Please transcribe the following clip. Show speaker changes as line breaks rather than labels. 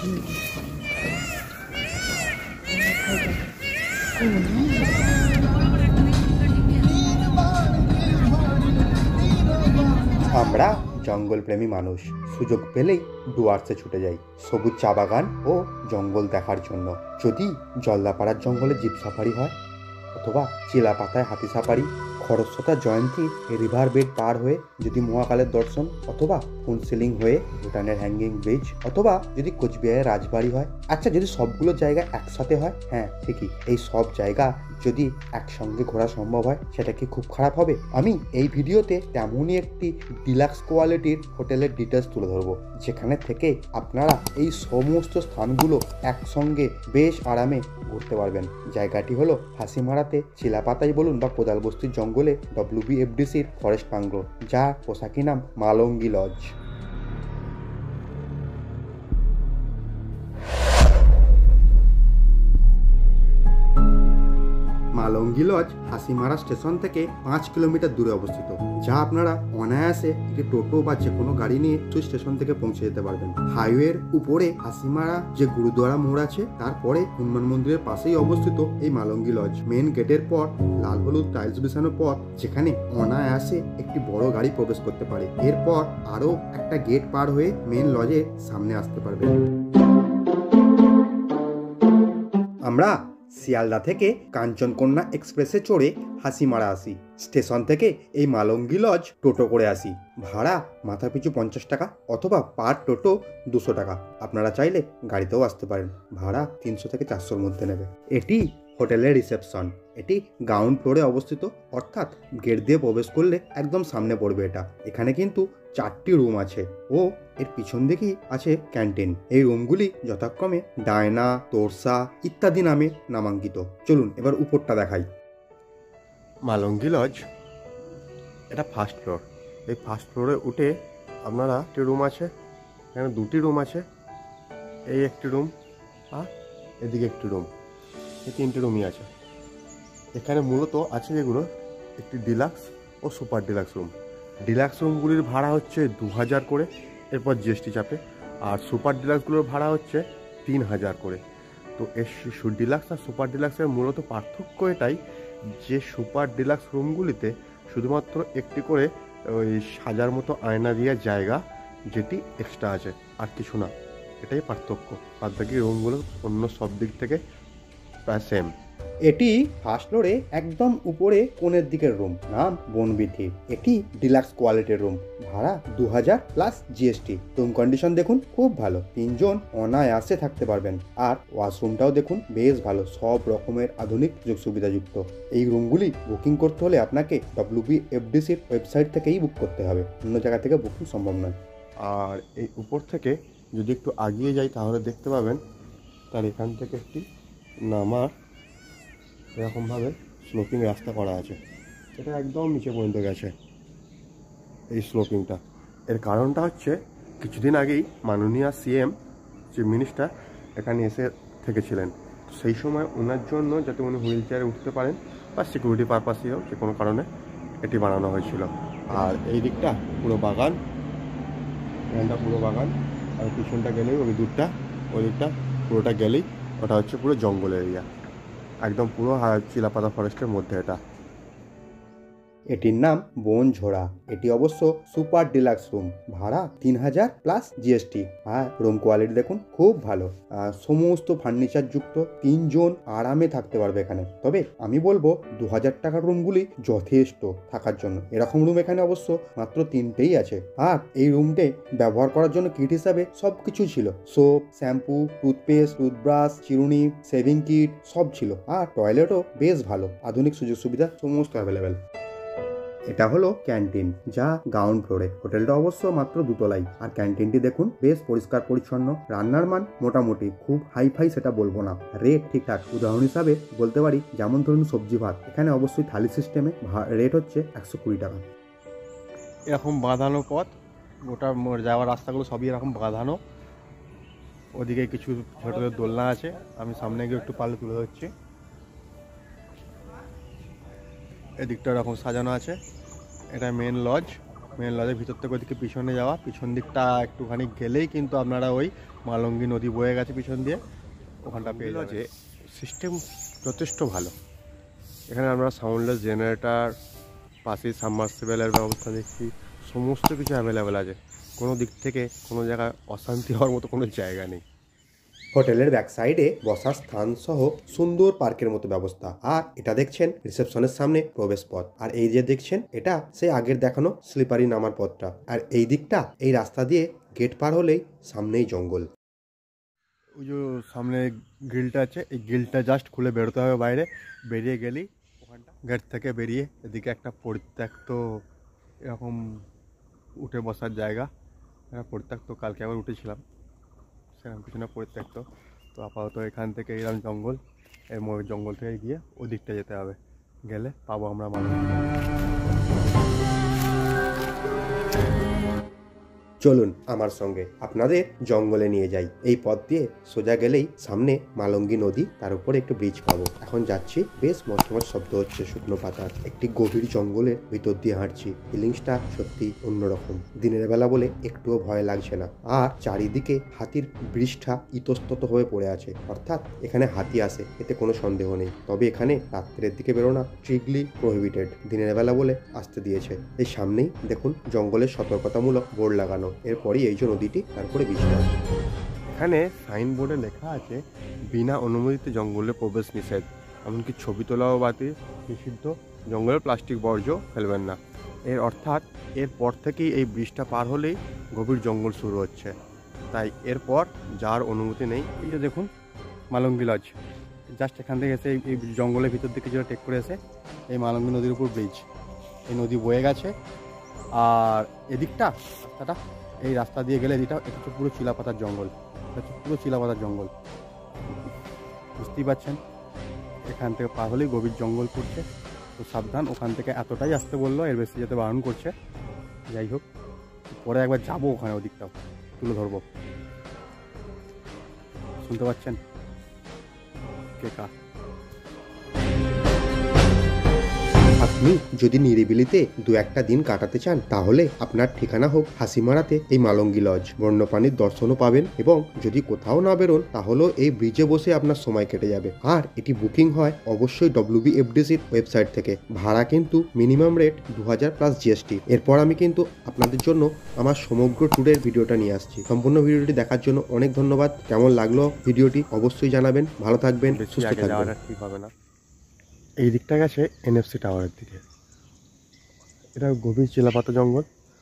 আমরা জঙ্গলপ্রেমী মানুষ, সুযোগ পেলেই ডুয়ার্সে ছুটে যাই সবুজ চা বাগান ও জঙ্গল দেখার জন্য। যদি জলদাপাড়ার জঙ্গলে জিপ সাফারি হয়, অথবা চিলাপাতায় হাতি সাফারি, খরস্রোতা জয়ন্তী রিভার বেড পার হয়ে যদি মহাকালের দর্শন, অথবা ফুনসিলিং হয়ে ভুটানের হ্যাঙ্গিং ব্রিজ, অথবা যদি কোচবিহারের রাজবাড়ি হয়। আচ্ছা, যদি সবগুলো জায়গা একসাথে হয়, হ্যাঁ ঠিকই, এই সব জায়গা যদি একসঙ্গে ঘোরা সম্ভব হয়, সেটা কি খুব খারাপ হবে? আমি এই ভিডিওতে তেমনই একটি ডিলাক্স কোয়ালিটির হোটেলের ডিটেলস তুলে ধরবো, যেখানে থেকে আপনারা এই সমস্ত স্থানগুলো একসঙ্গে বেশ আরামে ঘুরতে পারবেন। জায়গাটি হলো হাসিমারাতে চিলাপাতাই বলুন বা কোদালবস্তির জঙ্গলে WBFDCর ফরেস্ট বাংলো, যার পোশাকি নাম Malangi lodge. Malangi lodge Hasimara station থেকে 5 কিলোমিটার দূরে অবস্থিত, যা আপনারা অনায়াসে একটি টোটো বা যে কোনো গাড়ি নিয়ে সেই স্টেশন থেকে পৌঁছে যেতে পারবেন। হাইওয়ের উপরে হাসিমারা যে গুরুদ্বারা মোড় আছে, তারপরে হনুমান মন্দিরের পাশেই অবস্থিত এই মালঙ্গি লজ। মেন গেটের পর লাল হলুদ টাইলস বিছানো পথ, যেখানে অনায়াসে একটি বড় গাড়ি প্রবেশ করতে পারে। এরপর আরো একটা গেট পার হয়ে মেন লজের সামনে আসতে পারবেন। আমরা শিয়ালদা থেকে কাঞ্চনকন্যা এক্সপ্রেসে চড়ে হাসিমারা আসি। স্টেশন থেকে এই মালঙ্গি লজ টোটো করে আসি। ভাড়া মাথাপিছু 50 টাকা, অথবা পার টোটো 200 টাকা। আপনারা চাইলে গাড়িতেও আসতে পারেন, ভাড়া 300 থেকে 400-র মধ্যে নেবে। এটি হোটেলের রিসেপশন। এটি গ্রাউন্ড ফ্লোরে অবস্থিত, অর্থাৎ গেট দিয়ে প্রবেশ করলে একদম সামনে পড়বে এটা। এখানে কিন্তু 4টি রুম আছে ও এর পিছন দিকেই আছে ক্যান্টিন। এই রুমগুলি যথাক্রমে ডায়না, তোরসা ইত্যাদি নামে নামাঙ্কিত। চলুন এবার উপরটা দেখাই।
মালঙ্গি লজ এটা ফার্স্ট ফ্লোর। এই ফার্স্ট ফ্লোরে উঠে আপনারা একটি রুম আছে, এখানে 2টি রুম আছে, এই একটি রুম আর এদিকে একটি রুম, এই 3টি রুমই আছে। এখানে মূলত আছে যেগুলো একটি ডিলাক্স ও সুপার ডিলাক্স রুম। ডিলাক্স রুমগুলির ভাড়া হচ্ছে 2000 করে, এরপর GST চাপে। আর সুপার ডিলাক্সগুলোর ভাড়া হচ্ছে 3000 করে। তো এর ডিলাক্স আর সুপার ডিলাক্সের মূলত পার্থক্য এটাই যে সুপার ডিলাক্স রুমগুলিতে শুধুমাত্র একটি করে ওই সাজার মতো আয়না দিয়ে জায়গা, যেটি এক্সট্রা আছে, আর কিছু না। এটাই পার্থক্য। বাদ বাকি রুমগুলো অন্য সব দিক থেকে প্রায় সেম।
এটি ফার্স্ট ফ্লোরে একদম উপরে কোণের দিকের রুম, নাম বনবিথি। এটি ডিলাক্স কোয়ালিটির রুম, ভাড়া 2000 প্লাস GST। রুম কন্ডিশন দেখুন, খুব ভালো, 3 জন অনায়াসে থাকতে পারবেন। আর ওয়াশরুমটাও দেখুন, বেশ ভালো, সব রকমের আধুনিক সুযোগ সুবিধাযুক্ত। এই রুমগুলি বুকিং করতে হলে আপনাকে WBFDCর ওয়েবসাইট থেকেই বুক করতে হবে, অন্য জায়গা থেকে বুকিং সম্ভব নয়।
আর এই উপর থেকে যদি একটু আগিয়ে যাই তাহলে দেখতে পাবেন তার এখান থেকে একটি নামার এরকমভাবে স্লোপিং রাস্তা করা আছে। এটা একদম নিচে পর্যন্ত গেছে এই স্লোপিংটা। এর কারণটা হচ্ছে কিছুদিন আগেই মাননীয় CM চিফ মিনিস্টার এখানে এসে থেকেছিলেন। সেই সময় ওনার জন্য যাতে উনি হুইল চেয়ারে উঠতে পারেন বা সিকিউরিটি পারপাসেও যে কোনো কারণে এটি বানানো হয়েছিল। আর এই দিকটা পুরো বাগান, এখানটা পুরো বাগান। আর পিছনটা গেলেই ওই দূরটা, ওই দিকটা পুরোটা গেলেই ওটা হচ্ছে পুরো জঙ্গল এরিয়া, একদম পুরো চিলাপাতা ফরেস্টের মধ্যে এটা।
এটির নাম বনঝোড়া। এটি অবশ্য সুপার ডিলাক্স রুম, ভাড়া 3000 প্লাস GST। আর রুম কোয়ালিটি দেখুন, খুব ভালো, সমস্ত ফার্নিচার যুক্ত, 3 জন আরামে থাকতে পারবে এখানে। তবে আমি বলবো 2000 টাকার রুমগুলি যথেষ্ট থাকার জন্য। এরকম রুম এখানে অবশ্য মাত্র 3টেই আছে। আর এই রুমটে ব্যবহার করার জন্য কিট হিসাবে সবকিছু ছিল, সোপ, শ্যাম্পু, টুথপেস্ট, টুথব্রাশ, চিরুনি, সেভিং কিট সব ছিল। আর টয়লেটও বেশ ভালো, আধুনিক সুযোগ সুবিধা সমস্ত অ্যাভেলেবেল। এটা হলো ক্যান্টিন, যা গ্রাউন্ড ফ্লোরে। হোটেলটা অবশ্য মাত্র 2 তলায়। আর ক্যান্টিনটি দেখুন, বেশ পরিষ্কার পরিচ্ছন্ন। রান্নার মান মোটামুটি, খুব হাইফাই সেটা বলবো না। রেট ঠিকঠাক। উদাহরণ হিসাবে বলতে পারি, যেমন ধরুন সবজি ভাত, এখানে অবশ্যই থালি সিস্টেমে রেট হচ্ছে 120 টাকা।
এরকম বাঁধানো পথ, গোটা যাওয়ার রাস্তাগুলো সবই এরকম বাঁধানো। ওদিকে কিছু ছোট দোলনা আছে, আমি সামনে গিয়ে একটু পালে তুলে ধরছি। এদিকটা এরকম সাজানো আছে। এটা মেন লজ। মেন লজের ভিতর থেকে ওইদিকে পিছনে যাওয়া, পিছন দিকটা একটুখানি গেলেই কিন্তু আপনারা ওই মালঙ্গি নদী বয়ে গেছে পিছন দিয়ে, ওখানটা পেয়ে যাচ্ছে। সিস্টেম যথেষ্ট ভালো। এখানে আমরা সাউন্ডলেস জেনারেটর, পাশে সাবমার্সিবলের ব্যবস্থা দেখছি, সমস্ত কিছু অ্যাভেলেবেল আছে। কোনো দিক থেকে কোনো জায়গায় অশান্তি হওয়ার মতো কোনো জায়গা নেই।
হোটেলের ব্যাক সাইডে বসার স্থান সহ সুন্দর পার্কের মতো ব্যবস্থা। আর এটা দেখছেন রিসেপশনের সামনে প্রবেশ পথ। আর এই যে দেখছেন এটা সেই আগের দেখানো স্লিপারি নামার পথটা। আর এই দিকটা এই রাস্তা দিয়ে গেট পার হলেই সামনেই জঙ্গল।
ওই যে সামনে গ্রিলটা আছে, এই গ্রিলটা জাস্ট খুলে বেরোতে হবে বাইরে, বেরিয়ে গেলেই ওখানটা গেট থেকে বেরিয়ে এদিকে একটা পরিত্যক্ত এরকম উঠে বসার জায়গা। এটা পরিত্যক্ত, কালকে আবার উঠেছিলাম, সেরকম কিছু না পরিত্যক্ত। তো আপাতত এখান থেকে এরকম জঙ্গল, এই জঙ্গল থেকে গিয়ে ওই দিকটা যেতে হবে, গেলে পাবো আমরা মানুষ।
চলুন আমার সঙ্গে আপনাদের জঙ্গলে নিয়ে যাই। এই পথ দিয়ে সোজা গেলেই সামনে মালঙ্গি নদী, তার উপরে একটু ব্রিজ পাবো। এখন যাচ্ছি, বেশ মচমচ শব্দ হচ্ছে শুকনো পাতার। একটি গভীর জঙ্গলের ভিতর দিয়ে হাঁটছি। ফিলিংসটা সত্যি অন্যরকম। দিনের বেলা বলে একটুও ভয় লাগছে না। আর চারিদিকে হাতির বৃষ্ঠা ইতস্তত হয়ে পড়ে আছে, অর্থাৎ এখানে হাতি আসে, এতে কোনো সন্দেহ নেই। তবে এখানে রাত্রের দিকে বেরোনা স্ট্রিক্টলি প্রহিবিটেড। দিনের বেলা বলে আসতে দিয়েছে। এই সামনেই দেখুন জঙ্গলের সতর্কতামূলক বোর্ড লাগানো। এরপরই এই যে নদীটি, তারপরে বৃষ্টি।
এখানে সাইনবোর্ডে লেখা আছে বিনা অনুমতিতে জঙ্গলে প্রবেশ নিষেধ, এমনকি ছবি তোলাও বাতিল, নিষিদ্ধ, জঙ্গলে প্লাস্টিক বর্জ্য ফেলবেন না। এর অর্থাৎ এরপর থেকেই এই ব্রিজটা পার হলেই গভীর জঙ্গল শুরু হচ্ছে, তাই এরপর যার অনুমতি নেই। এই যে দেখুন মালঙ্গি লজ, জাস্ট এখান থেকে এসে এই জঙ্গলের ভিতর থেকে যেটা টেক করে এসে এই মালঙ্গি নদীর উপর ব্রিজ, এই নদী বয়ে গেছে। আর এদিকটা রাস্তাটা, এই রাস্তা দিয়ে গেলে এটা হচ্ছে পুরো চিলাপাতার জঙ্গল, এটা হচ্ছে পুরো চিলাপাতার জঙ্গল, বুঝতেই পারছেন। এখান থেকে পার হলেই গভীর জঙ্গল পড়ছে, তো সাবধান। ওখান থেকে এতটাই আসতে বললো, এর বেশি যেতে বারণ করছে। যাই হোক, পরে একবার যাবো ওখানে, ওদিকটাও তুলে ধরবো। শুনতে পাচ্ছেন কেকা।
আপনি যদি নিরিবিলিতে দু একটা দিন কাটাতে চান, তাহলে আপনার ঠিকানা হোক হাসিমারাতে এই মালঙ্গি লজ। বন্যপ্রাণীর দর্শনও পাবেন, এবং যদি কোথাও না বেরোন তাহলেও এই ব্রিজে বসে আপনার সময় কেটে যাবে। আর এটি বুকিং হয় অবশ্যই WBFDCর ওয়েবসাইট থেকে। ভাড়া কিন্তু মিনিমাম রেট 2000 প্লাস GST। এরপর আমি কিন্তু আপনাদের জন্য আমার সমগ্র ট্যুরের ভিডিওটা নিয়ে আসছি। সম্পূর্ণ ভিডিওটি দেখার জন্য অনেক ধন্যবাদ। কেমন লাগলো ভিডিওটি অবশ্যই জানাবেন। ভালো থাকবেন, সুস্থ থাকবেন।
ঠিক হবে না, এই দিকটা গেছে NFC টাওয়ারের দিকে। এটা গভীর চিলাপাতা জঙ্গল।